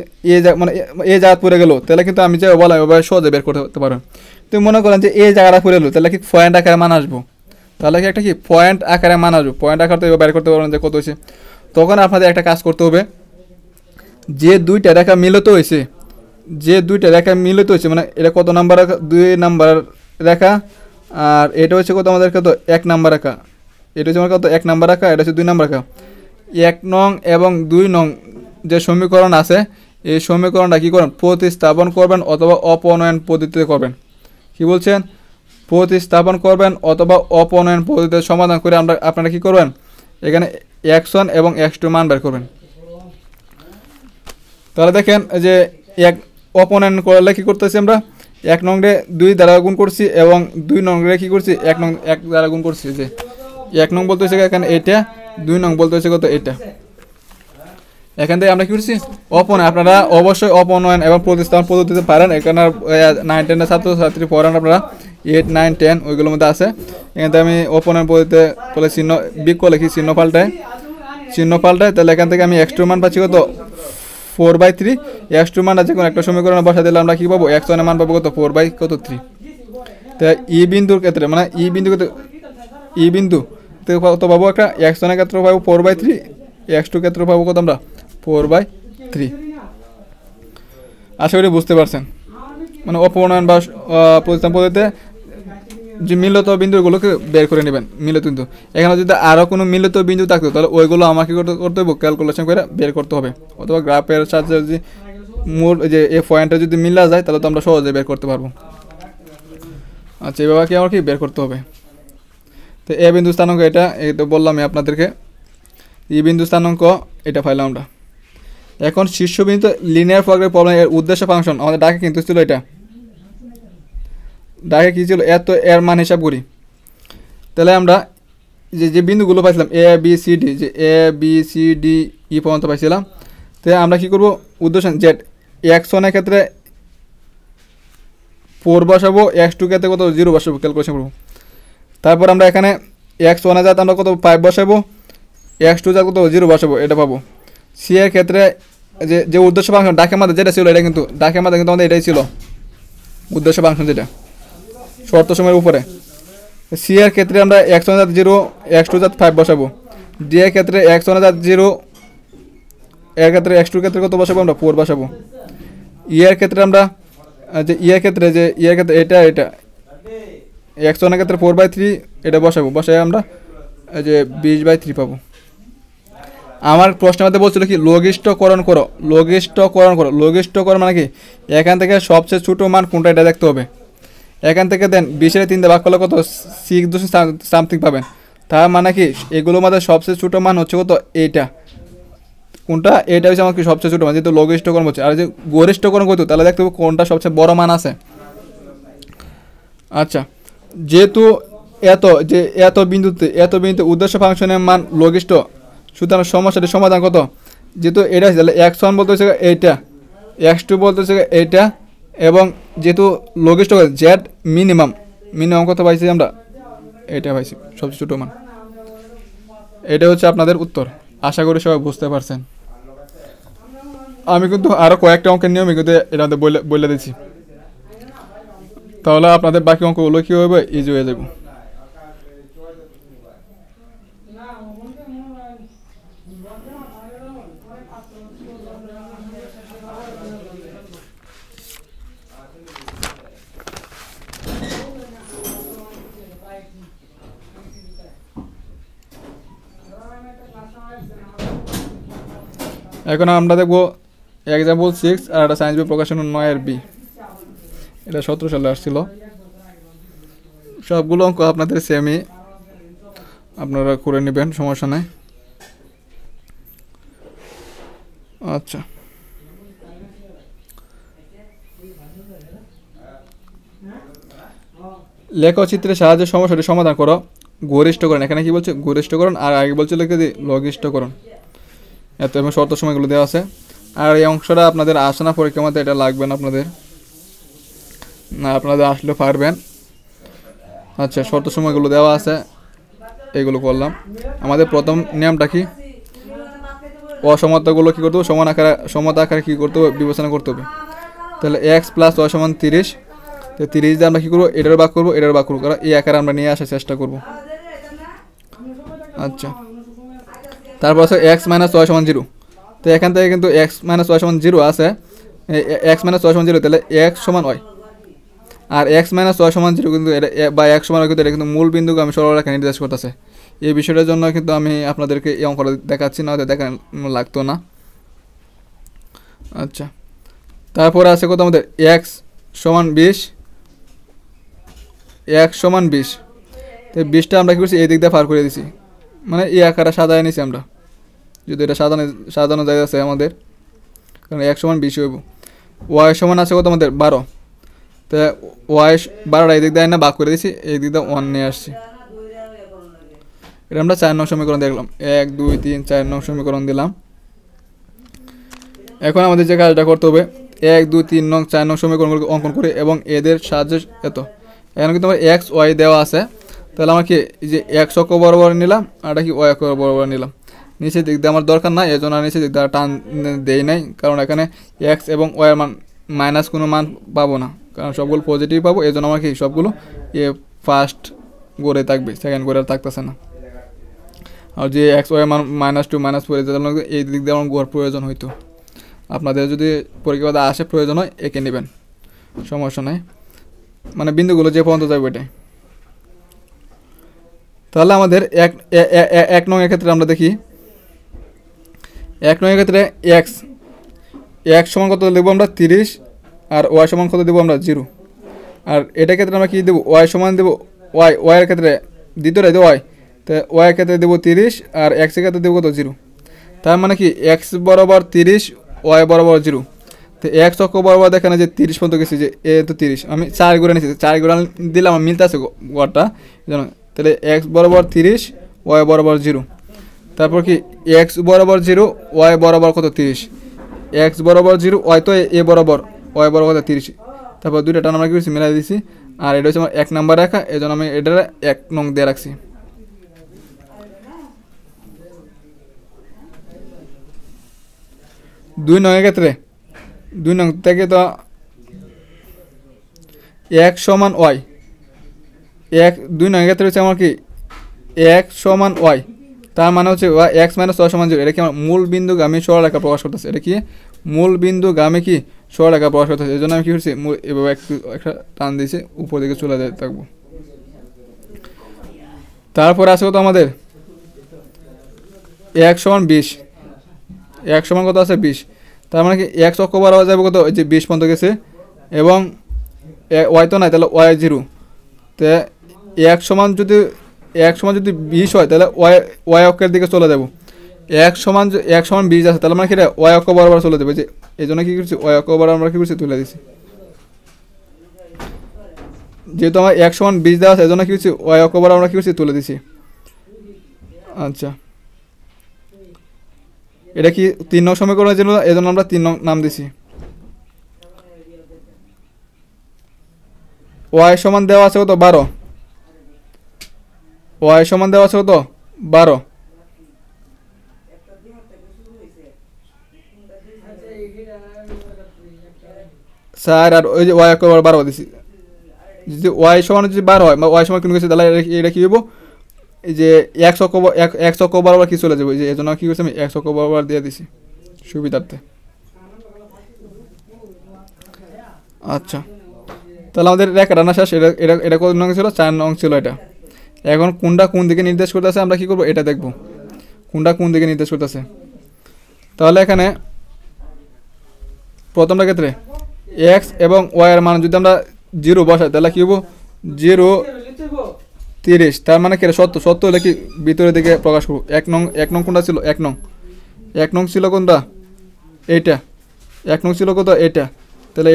মানে এই জায়গা পড়ে গেলো তাহলে কিন্তু আমি যে বলা ওইভাবে সহজে বের করতে পারবেন। তুমি মনে করেন যে এই জায়গাটা পড়ে গেলো তাহলে কি পয়েন্ট আকারে মান আসবো, তাহলে কি একটা কি পয়েন্ট আকারে মান আসবো, পয়েন্ট আকার তো বের করতে পারবেন যে কত হয়েছে। তখন আপনাদের একটা কাজ করতে হবে, যে দুইটা রেখা মিলিত হয়েছে মানে এটা কত নাম্বার রেখা, 2 নাম্বার রেখা, আর এটা হচ্ছে কত আমাদের কত 1 নাম্বার রেখা, এটা হচ্ছে আমার কত 1 নাম্বার রেখা, এটা হচ্ছে 2 নাম্বার রেখা। 1 নং এবং 2 নং যে সমীকরণ আছে এই সমীকরণটা কী করবেন প্রতিস্থাপন করবেন অথবা অপনয়ন পদ্ধতিতে করবেন। কি বলছেন, প্রতিস্থাপন করবেন অথবা অপনয়ন পদ্ধতিতে সমাধান করে আপনারা কী করবেন এখানে x1 এবং x2 মান বের করবেন। তাহলে দেখেন যে অপনয়ন করলে কী করতেছি আমরা 1 নং রে 2 দ্বারা গুণ করছি এবং 2 নং রে কী করছি 1 নং 1 দ্বারা গুণ করছি, যে 1 নং বলতে হচ্ছে এখানে এটা, 2 নং বলতে হচ্ছে কত এটা। এখান থেকে আমরা কী করছি অপনয়ন, আপনারা অবশ্যই অপনয়ন এবং প্রতিস্থাপন পদ্ধতিতে পারেন। এখানে 9 10 ছাত্রছাত্রী পড়েন আপনারা 8 9 10 ওইগুলোর মধ্যে আছে। এখান থেকে আমি অপনয়ন পদ্ধতিতে বলে চিহ্ন বিক করলে কি চিহ্ন পাল্টায় চিহ্ন পাল্টায়, তাহলে এখান থেকে আমি x2 মান পাচ্ছি কত 4/3। x2 মান আছে কোন একটা সমীকরণে বসা দিলে আমরা কি পাবো x1 এর মান পাবো কত 4/3। তাই ই বিন্দুর ক্ষেত্রে মানে ই বিন্দু কত পাবো একটা x1 এর ক্ষেত্রে পাবো 4/3, x2 ক্ষেত্রে পাবো কত আমরা 4/3। আশা করি বুঝতে পারছেন। মানে অপনয়ন বা প্রতিস্থাপন পদ্ধতিতে যে মিলিত বিন্দুগুলোকে বের করে নেবেন মিলিত বিন্দু। এখানে যদি আরও কোনো মিলিত বিন্দু থাকতো তাহলে ওইগুলো আমাকে করতে হবে ক্যালকুলেশন করে বের করতে হবে, অথবা গ্রাফের সাথে যদি মূল যে এই পয়েন্টটা যদি মিলা যায় তাহলে তো আমরা সহজে বের করতে পারবো। আচ্ছা এইভাবে কি আমার কি বের করতে হবে। তো এ বিন্দু স্থানাঙ্ক এটা এই তো বললামই আপনাদেরকে। ই বিন্দু স্থানাঙ্ক এটা পাইলাম আমরা। এখন শীর্ষবিন্দু লিনিয়ার প্রবলেম এর উদ্দেশ্য ফাংশন আমাদের ডাকে কিন্তু ছিল এটা, ডাকে কী ছিল এত এর মান হিসাব করি। তাহলে আমরা যে বিন্দুগুলো পাইছিলাম এ বি সি ডি, যে A B C D E পর্যন্ত পাইছিলাম। তো আমরা কী করবো উদ্দেশ্য জেড x1 এর ক্ষেত্রে 4 বসাবো, x2 ক্ষেত্রে কত 0 বসাবো ক্যালকুলেশন করবো। তারপর আমরা এখানে x1 এর যাতে আমরা কত 5 বসাবো, x2 যাতে কত 0 বসাবো এটা পাবো। সি এর ক্ষেত্রে যে উদ্দেশ্য ফাংশন ডাকের মধ্যে যেটা ছিল এটা কিন্তু ডাকের মধ্যে কিন্তু আমাদের এটাই ছিল উদ্দেশ্য ফাংশন, যেটা শর্ত সময়ের উপরে। সি এর ক্ষেত্রে আমরা x1 যাতে 0 x2 যাতে 5 বসাবো। ডি এর ক্ষেত্রে x1 যাতে 0 এর ক্ষেত্রে x2 ক্ষেত্রে কত বসাবো আমরা 4 বসাবো। ই এর ক্ষেত্রে আমরা ই এর ক্ষেত্রে এটা x1 এর ক্ষেত্রে 4/3 এটা বসাবো, বসাই আমরা যে 20/3 পাবো। আমার প্রশ্নের মধ্যে বলছিল কি লঘিষ্ঠকরণ করো। লঘিষ্ঠকরণ মানে কি এখান থেকে সবচেয়ে ছোটো মান কোনটা এটা দেখতে হবে। এখান থেকে দেন 20 3 ভাগ করলে কত 6 পাবেন। তার মানে কি এগুলোর মধ্যে সবচেয়ে ছোটো মান হচ্ছে কত এইটা, কোনটা এটা হচ্ছে আমার কি সবচেয়ে ছোটো মান, যেহেতু লঘিষ্ঠকরণ হচ্ছে। আর যে গরিষ্ঠকরণ করতো তাহলে দেখতে হবে কোনটা সবচেয়ে বড় মান আছে। আচ্ছা যেহেতু এত বিন্দুতে উদ্দেশ্য ফাংশনের মান লঘিষ্ঠ, সুতরাং সমস্যাটি সমাধান কত, যেহেতু এটা তাহলে x1 বলতে হচ্ছে এইটা, x2 বলতে হচ্ছে এইটা, এবং যেহেতু লঘিষ্ঠ জেড মিনিমাম কত পাইছি আমরা এটা পাইছি সবচেয়ে ছোটো মান। এটা হচ্ছে আপনাদের উত্তর। আশা করি সবাই বুঝতে পারছেন। আমি কিন্তু আরও কয়েকটা অঙ্কের নিয়মই কিন্তু এটা বলে দিচ্ছি, তাহলে আপনাদের বাকি অঙ্কগুলো কী হবে ইজি হয়ে যাবে। এখন আমরা দেখবো এক্সাম্পল 6 আর একটা সায়েন্স বই প্রকাশন 9 বি, এটা 17 সালে আসছিল। সবগুলো অঙ্ক আপনাদের সেমই, আপনারা করে নেবেন, সমস্যা নাই। আচ্ছা লেখচিত্রের সাহায্যে সমস্যাটি সমাধান করো। গরিষ্ঠকরণ, এখানে কি বলছে গরিষ্ঠকরণ, আর আগে বলছে লিখে দিই লঘিষ্ঠকরণ। এত এবং শর্ত সময়গুলো দেওয়া আছে। আর এই অংশটা আপনাদের আসে না পরীক্ষার মধ্যে, এটা লাগবে না আপনাদের, না আপনাদের আসলে পারবেন। আচ্ছা শর্ত সময়গুলো দেওয়া আছে, এগুলো করলাম। আমাদের প্রথম নিয়মটা কি, অসমতাগুলো কী করতে হবে সমতা আকারে কী করতে হবে বিবেচনা করতে হবে। তাহলে x + y = 30, তো 30 দিয়ে আমরা কী করবো এটার ভাগ করবো কারণ এই আকারে আমরা নিয়ে আসার চেষ্টা করব। আচ্ছা তারপর আছে x - y = 0, তো এখান থেকে কিন্তু x - y = 0 আছে, x - y = 0, তাহলে x = y, আর x - y = 0 কিন্তু এটা বা x = y কিন্তু এটা কিন্তু মূল বিন্দুকে আমি সরলরেখা নির্দেশ করতেছে। এই বিষয়টার জন্য কিন্তু আমি আপনাদেরকে এই অঙ্কটা দেখাচ্ছি, না দেখানো লাগতো না। আচ্ছা তারপরে আছে কত আমাদের x = 20, তো 20টা আমরা কী করছি এই দিক দিয়ে পার করে দিছি, মানে এই আকারে সাজায় নিছি আমরা, যদি এটা সাজানো যায় আছে আমাদের, কারণ x = 20 হইব। y = আছে কত আমাদের 12, তো y 12টা এই দিক দিয়ে না ভাগ করে দিছি, এই দিক দিয়ে 1 নিয়ে আসছি। এটা আমরা 4 নং সমীকরণ দেখলাম, 1 2 3 4 নং সমীকরণ দিলাম। এখন আমাদের যে কাজটা করতে হবে 1 2 3 নং 4 নং সমীকরণগুলোকে অঙ্কন করে এবং এদের সাহায্যে এখানে কিন্তু আমার x y দেওয়া আছে, তাহলে আমরা কি যে x অক্ষ বরাবর নিলাম আর এটা কি y অক্ষ বরাবর নিলাম, নিচের দিক দিয়ে আমার দরকার না, এই জন্য নিচের দিক দিয়ে টান দেই নাই, কারণ এখানে এক্স এবং ওয়াই মান মাইনাস কোনো মান পাবো না, কারণ সবগুলো পজিটিভ পাবো, এই জন্য আমার কি সবগুলো ফার্স্ট গোরে থাকবে, সেকেন্ড গোরে আর থাকতেছে না। আর যে এক্স ওয়াই মান -2 -4 এই দিক দিয়ে আমার গোর প্রয়োজন হইতো। আপনাদের যদি পরীক্ষা আসে প্রয়োজন হয় এঁকে নেবেন, সমস্যা নাই, মানে বিন্দুগুলো যে পর্যন্ত যাবে ওইটাই। তাহলে আমাদের এক নং এর ক্ষেত্রে আমরা দেখি, 1 নং এর ক্ষেত্রে এক্স সমান কত দেবো আমরা 30, আর ওয়াই সমান কত দেবো আমরা 0। আর এটার ক্ষেত্রে আমরা কী দেবো, ওয়াই সমান দেবো ওয়াইয়ের ক্ষেত্রে দ্বিতীয়টা দেবো ওয়াই, তো ওয়াইয়ের ক্ষেত্রে দেবো 30, আর এক্সের ক্ষেত্রে দেবো কত 0। তার মানে কি এক্স বরাবর 30, ওয়াই বরাবর 0। তো এক্স অক্ষ বরাবর দেখেন যে 30 পর্যন্ত গেছি, যে এ তো 30, আমি 4 ঘুরে নিয়েছি, 4 ঘুরে দিলে আমার মিলতে আছে গড়টা, জানো। তাহলে এক্স বরাবর 30, ওয়াই বরাবর 0। তারপর কি এক্স বরাবর 0, ওয়াই বরাবর কত 30, এক্স বরাবর 0, ওয়াই তো এ বরাবর, ওয়াই বরাবর 30। তারপর দুইটা টান আমরা কি করছি, মিলাই দিয়েছি। আর এটা হচ্ছে আমার 1 নাম্বার রেখা, এই জন্য আমি এটা 1 নং দিয়ে রাখছি। দুই নংয়ের ক্ষেত্রে 2 নং থেকে তো এক সমান ওয়াই, 2 নংয়ের ক্ষেত্রে হচ্ছে আমার কি এক সমান ওয়াই, তার মানে হচ্ছে এক্স মাইনাস ওয়াই সমান 0। এটা কি আমার মূল বিন্দুগামী সরলরেখা প্রকাশ করতেছে, এটা কি মূল বিন্দুগামী কি সরলরেখা প্রকাশ করতেছে। এই জন্য আমি কী করছি, এভাবে একটা টান দিয়েছি, উপর দিকে চলে যেতে থাকবো। তারপরে আছে কত আমাদের এক সমান 20, এক সমান কত আছে 20। তার মানে কি এক্স অক্ষ বরাবর যাবে কত, এই যে 20 পর্যন্ত গেছে, এবং ওয়াই তো নাই, তাহলে ওয়াই 0। তো এক সমান যদি 20 হয়, তাহলে ওয়াই অক্ষের দিকে চলে যাব। এক সমান 20 আছে, তাহলে মানে কি ওয়াই অক্ষ বরাবর চলে যাবে, যে এই জন্য কী করছি, ওয়াই অক্ষ বরাবর আমরা কী করছি, তুলে দিচ্ছি। যেহেতু আমার 1 সমান 20 দেওয়া আছে, এই জন্য কী করছি, ওয়াই অক্ষ বরাবর আমরা কী করছি, তুলে দিছি। আচ্ছা, এটা কি 3 নং সমীকরণের জন্য, এই জন্য আমরা 3 নং নাম দিছি। ওয়াই সমান দেওয়া আছে কত 12, ওয়াই সমান দেওয়া আছে কত 12, স্যার। আর ওই যে ওয়াই অক্ষ বরাবর 12 দিছি, যদি ওয়াই সমান যদি 12 হয় বা ওয়াই সমান কোনো কিছু, তাহলে এটা কী হইব, এই যে এক্স অক্ষ বরাবর কি চলে যাবে, যে এই জন্য কী করছি, আমি এক্স অক্ষ বরাবর দিয়ে দিছি সুবিধার্থে। আচ্ছা, তাহলে আমাদের রেখা টানা শেষ। এটা কত নং ছিল, 4 নং ছিল এটা। এখন কোনটা কোন দিকে নির্দেশ করতেছে আমরা কি করব, এটা দেখব কোনটা কোন দিকে নির্দেশ করতেছে। তাহলে এখানে প্রথমটা ক্ষেত্রে এক্স এবং ওয়াই এর মান যদি আমরা 0 বসাই, তাহলে কি হবো 0 30, তার মানে কি 70 হলে কি ভিতরের দিকে প্রকাশ করবো। এক নং কোনটা ছিল, এক নং ছিল কোনটা, এইটা 1 নং ছিল কত, এটা। তাহলে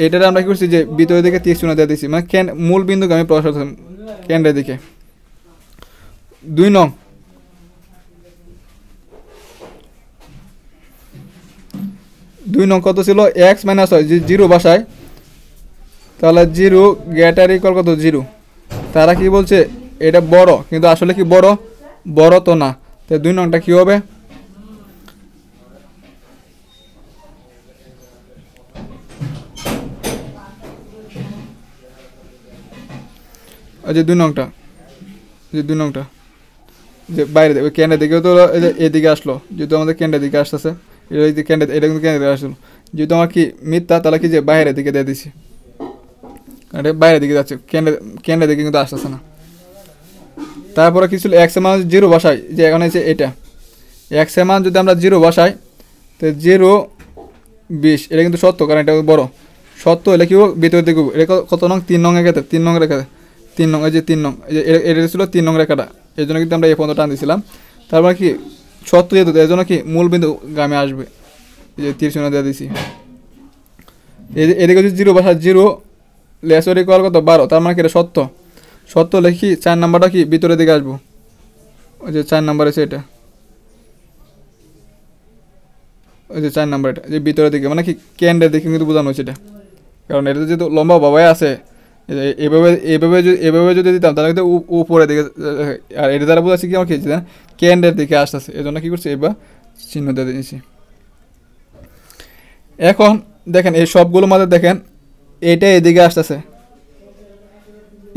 এটারে আমরা কি করছি, যে ভিতরের দিকে 30 চুনা দিয়ে দিচ্ছি, মানে মূল বিন্দুকে আমি প্রকাশ করছি কেন্দ্রের দিকে। 2 নং কত ছিল, এক্স মাইনাস হয়, যে 0 বাসায়, তাহলে 0 গ্রেটার ইকুয়াল কত 0। তারা কি বলছে, এটা বড়, কিন্তু আসলে কি বড় তো না। তো 2 নংটা কি হবে, যে 2 নংটা যে বাইরে ওই ক্যান্ডের দিকেও তো এদিকে আসলো, যেহেতু আমাদের ক্যান্ডের দিকে আসতেছে, এটা কিন্তু ক্যান্ডের দিকে আসলো। যেহেতু আমার কি মিথ্যা, তাহলে কি যে বাইরের দিকে দিয়ে দিছি, এটা বাইরের দিকে যাচ্ছে, ক্যান্ডের দিকে কিন্তু আসতেছে না। তারপরে কি ছিল, এক্স এর মান 0 বসাই, যে এখন হচ্ছে এটা এক্স এর মান যদি আমরা 0 বসাই, তো 0 20, এটা কিন্তু সত্য, কারণ এটা বড়। সত্য হলে কি ভিতরের দিকে, এটা কত নং, 3 নং এর ক্ষেত্রে 3 নং রেখা, 3 নং, এই যে 3 নং, এই যে এটা ছিল 3 নং রেখাটা, এই জন্য কিন্তু আমরা এই পর্যন্ত টান দিয়েছিলাম। তারপরে কি সত্য যেহেতু, এই জন্য কি মূল বিন্দু গামে আসবে, এই যে 30 দিয়ে দিয়েছি। এদিকে যদি 0 বসা, 0 লেসর ইকুয়াল কত 12, তার মানে কি এটা সত্য হলে কি 4 নাম্বারটা কি ভিতরের দিকে আসবো, ওই যে 4 নাম্বার আছে এটা, ওই যে 4 নাম্বার, এটা যে ভিতরের দিকে, মানে কি কেন্দ্রের দিকে কিন্তু বোঝানো হয়েছে এটা, কারণ এটা যেহেতু লম্বা বাবাই আছে, এভাবে যদি দিতাম তাহলে কিন্তু উপরে দিকে, আর এটা দ্বারা বোঝাচ্ছি কি আমার কি কেন্দ্রের দিকে আসতেছে, এই জন্য কী করছি এবার চিহ্ন দিয়ে দিয়েছি। এখন দেখেন এই সবগুলোর মধ্যে দেখেন এইটা এদিকে আসতেছে,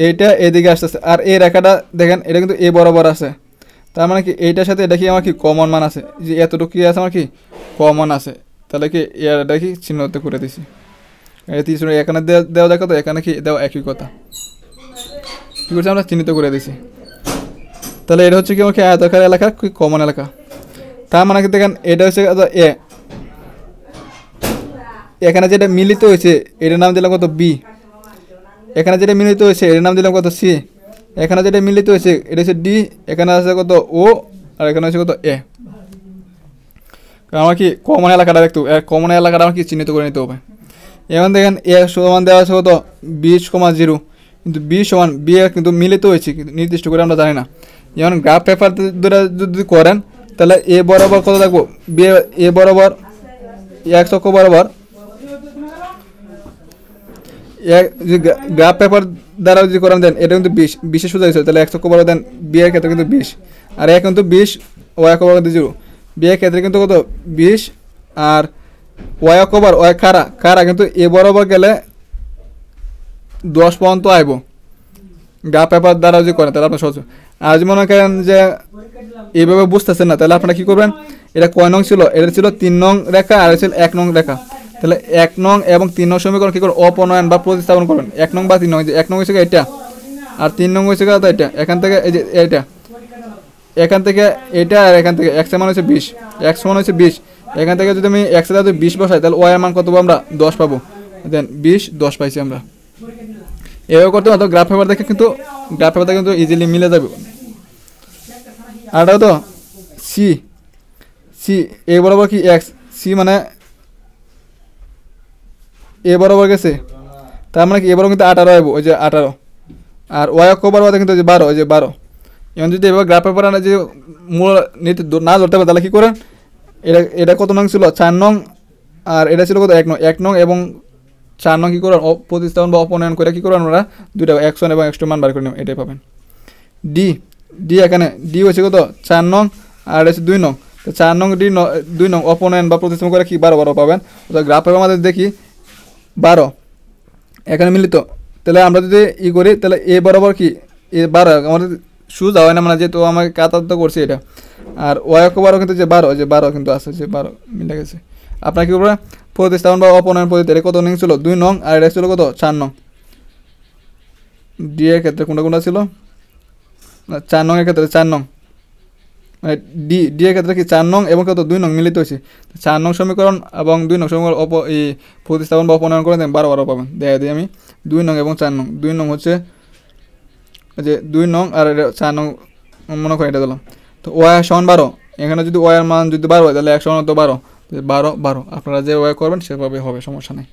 এইটা এদিকে আসতেছে, আর এই রেখাটা দেখেন এটা কিন্তু এ বরাবর আছে, তার মানে কি এইটার সাথে এটা কি আমার কি কমন মান আছে, যে এতটুকু কি আছে আমার কি কমন আছে, তাহলে কি এটা কি চিহ্নতে করে দিছি। এখানে দেওয়া যায় কত, এখানে কি দেওয়া একই কথা, কী করছি আমরা চিহ্নিত করে দিছি। তাহলে এটা হচ্ছে কি আমার কি আয়তাকার এলাকা, কি কমন এলাকা। তার মানে কি দেখেন এটা হচ্ছে এ, এখানে যেটা মিলিত হয়েছে এটার নাম দিলাম কত বি, এখানে যেটা মিলিত হয়েছে এটার নাম দিলাম কত সি, এখানে যেটা মিলিত হয়েছে এটা হচ্ছে ডি, এখানে আছে কত ও, আর এখানে হচ্ছে কত এ। আমার কি কমন এলাকাটা দেখতে, কমন এলাকাটা আমার কি চিহ্নিত করে নিতে হবে। এখন দেখেন এ সমান দেওয়া আছে কত 20,0, কিন্তু বি সমান বি কিন্তু মিলিত হয়েছে, কিন্তু নির্দিষ্ট করে আমরা জানি না। যেমন গ্রাফ পেপার দ্বারা যদি করেন তাহলে এ বরাবর কত থাকবো, বি এ বরাবর এক অক্ষ বরাবর, গ্রাফ পেপার দ্বারা যদি করেন দেন এটা কিন্তু 20 সোজা হয়েছে, তাহলে 1 অক্ষ বরাবর দেন বি এর ক্ষেত্রে কিন্তু 20, আর এ কিন্তু 20, ও এক বরাবর 0, বি এর ক্ষেত্রে কিন্তু কত 20, আর ওয়াই অক্ষ বরাবর ওয়াই খারা কিন্তু এ বরাবর গেলে 10 পর্যন্ত আইব গ্রাফ পেপার দ্বারা যদি করেন তাহলে আপনার সহজ। আর যদি মনে করেন যে এইভাবে বুঝতেছেন না, তাহলে আপনারা কী করবেন, এটা কয় নং ছিল, এটা ছিল 3 নং রেখা, আর ছিল 1 নং রেখা, তাহলে 1 নং এবং 3 নং সমীকরণ কী করুন অপনয়ন বা প্রতিস্থাপন করবেন। 1 নং বা 3 নং, যে 1 নং হয়েছে এটা, আর 3 নং হয়েছে এটা, এখান থেকে এই যে এটা, এখান থেকে এটা, আর এখান থেকে x মান হচ্ছে 20, x মান হচ্ছে 20, এখান থেকে যদি আমি x এর যদি 20 বসাই তাহলে y এর মান কত পাবো আমরা 10 পাবো, দেন 10 পাইছি আমরা। এভাবে করতে পারতো গ্রাফ পেপার দেখে, কিন্তু গ্রাফ পেপার কিন্তু ইজিলি মিলে যাবে। আর এটা তো সি, সি এ বরাবর কি এক্স, সি মানে এ বরাবর গেছে, তার মানে কি এ বরাবর কিন্তু 18 আইব, ওই যে 18, আর ওয়াই অক্ষ বরাবর কিন্তু ওই যে 12, ওই যে 12। এখন যদি এবার গ্রাফ পেপার যে মূল নিতে না ধরতে পারে তাহলে কী করেন, এটা কত নং ছিল 4 নং, আর এটা ছিল কত 1 নং, 1 নং এবং 4 নং কী করেন প্রতিস্থাপন বা অপনয়ন করে কী করেন আমরা দুইটা x1 এবং x2 মান বার করে নেব, এটাই পাবেন। ডি এখানে ডি হচ্ছে কত 4 নং, আর হচ্ছে 2 নং, তো 4 নং 2 নং অপনয়ন বা প্রতিস্থাপন করে কি 12 পাবেন। অর্থাৎ গ্রাফ পেপার আমাদের দেখি 12 এখানে মিলিত, তাহলে আমরা যদি করি তাহলে এ বরাবর কি এ 12 আমাদের সুজা হয় না, মানে যেহেতু আমাকে কাতার করছি এটা, আর ওয়াই অক্ষ বরাবর কিন্তু যে 12 কিন্তু আছে, যে 12 মিলে গেছে। আপনার কী করবেন প্রতিস্থাপন বা অপনয়ন পদ্ধতি, এটা কত নং ছিল 2 নং, আর এটা ছিল কত 4 নং। ডি এর ক্ষেত্রে কোনটা ছিল না 4 নং এর ক্ষেত্রে 4 নং, মানে ডি এর ক্ষেত্রে কি 4 নং এবং কত 2 নং মিলিত হয়েছে, 4 নং সমীকরণ এবং 2 নং সমীকরণ এই প্রতিস্থাপন বা অপনয়ন করে দেন 12 পাবেন। দেখা দিই আমি 2 নং এবং 4 নং, 2 নং হচ্ছে যে 2 নং, আর 4 নং মনে করি এটা দিলাম। তো ওয়াই সমান 12, এখানে যদি ওয়াই এর মান যদি 12 হয় তাহলে 1 সমান তো 12, 12 আপনারা যে ওয়াই করবেন সেভাবে হবে, সমস্যা নেই।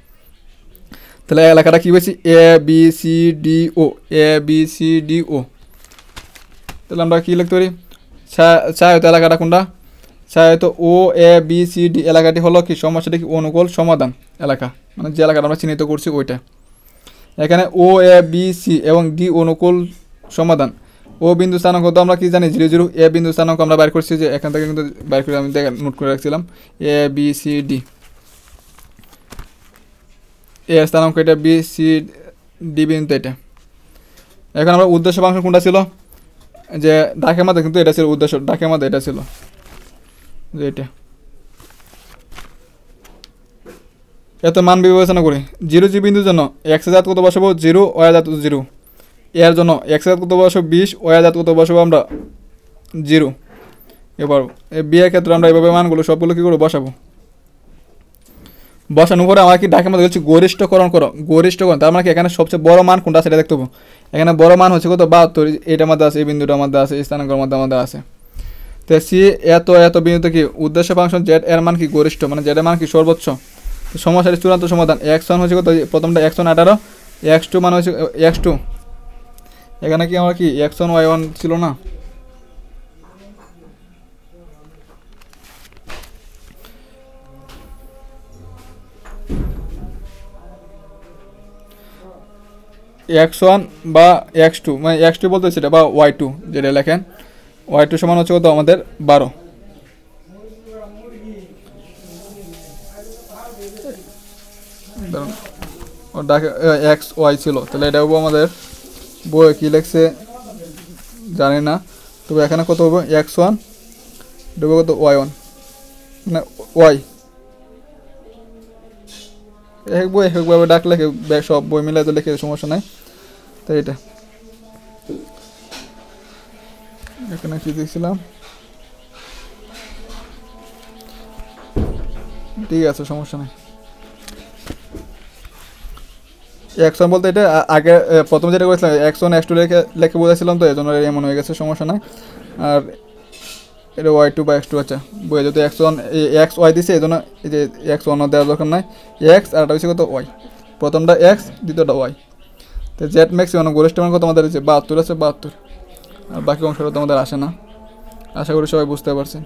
তাহলে এলাকাটা কী বলছি A B C D O, A B C D ও। তাহলে আমরা কী লিখতে পারি, ছায়ায়ত এলাকাটা কোনটা, ছায়ায়ত ও এ বি সি ডি এলাকাটি হলো কি সমস্যাটি কি অনুকূল সমাধান এলাকা, মানে যে এলাকাটা আমরা চিহ্নিত করছি ওইটা। এখানে ও এ বি সি এবং ডি অনুকূল সমাধান। ও বিন্দু স্থানাঙ্ক তো আমরা কি জানি 0 0, এ বিন্দু স্থানাঙ্ক আমরা বাইর করছি, যে এখান থেকে কিন্তু বাইর করে আমি দেখেন নোট করে রাখছিলাম এ বি সি ডি, এ স্থানাঙ্ক এটা, বি সি ডি বিন্দু এটা। এখন আমরা উদ্দেশ্য ফাংশন কোনটা ছিল, যে ডাকের মধ্যে কিন্তু এটা ছিল উদ্দেশ্য, ডাকের মধ্যে এটা ছিল যে এটা। এত মান বিবেচনা করি 0 জি বিন্দুর জন্য x এর জাত কত বসাবো 0, y এর জাত 0, এর জন্য x এর জাত কত বসাবো 20, y এর জাত কত বসাবো আমরা 0। এবার বি এর ক্ষেত্রে আমরা এইভাবে মানগুলো সবগুলো কী করে বসাবো, বসানোর পরে আমার কি ডাকের মধ্যে হচ্ছে গরিষ্ঠকরণ করো, গরিষ্ঠকরণ তার মানে কি এখানে সবচেয়ে বড় মান কোনটা সেটা দেখতে হবে। এখানে বড় মান হচ্ছে কত 72, এটার মধ্যে আছে, এই বিন্দুটার মধ্যে আছে, এই স্থানাঙ্কের মধ্যে আছে। তো সি এত বিন্দুতে কি উদ্দেশ্য ফাংশন জেড এর মান কি গরিষ্ঠ, মানে জেড এর মান কি সর্বোচ্চ। তো সমস্যার চূড়ান্ত সমাধান x1 হচ্ছে কত, প্রথমটা x1 18, x2 মান হচ্ছে x2, এখানে কি আমরা কি x1 y1 ছিল না, x1 বা x2, মানে x2 বলতে সেটা, বা y2 যেটা লেখেন, y2 সমান হচ্ছে কত আমাদের 12। ওটাকে এক্স ওয়াই ছিল, তাহলে এটা হবো আমাদের বই কী লিখছে জানি না, তবে এখানে কত হবে x1, এটা হবে কত y1, মানে ওয়াই। এক বই একভাবে ডাক লেখে, সব বই মিলাই তো লেখে, সমস্যা নাই। তাই এটা এখানে কি দিয়েছিলাম, ঠিক আছে সমস্যা নাই। x1 বলতে এটা আগে প্রথম যেটা করেছিলাম x1 x2 লেখে বোঝাছিলাম, তো এই জন্য এমন হয়ে গেছে, সমস্যা নাই। আর এটা y2 বা x2, আচ্ছা বই যেহেতু x1 এক্স ওয়াই দিছে, এই জন্য এই যে x1 দেওয়ার দরকার নাই, এক্স আর এটা হচ্ছে কত ওয়াই, প্রথমটা এক্স দ্বিতীয়টা ওয়াই। তো জেড ম্যাক্সিমাম গরিষ্ঠ মান কত আমাদের হচ্ছে 72 আছে, 72। আর বাকি অংশটা তো আমাদের আসে না। আশা করি সবাই বুঝতে পারছেন।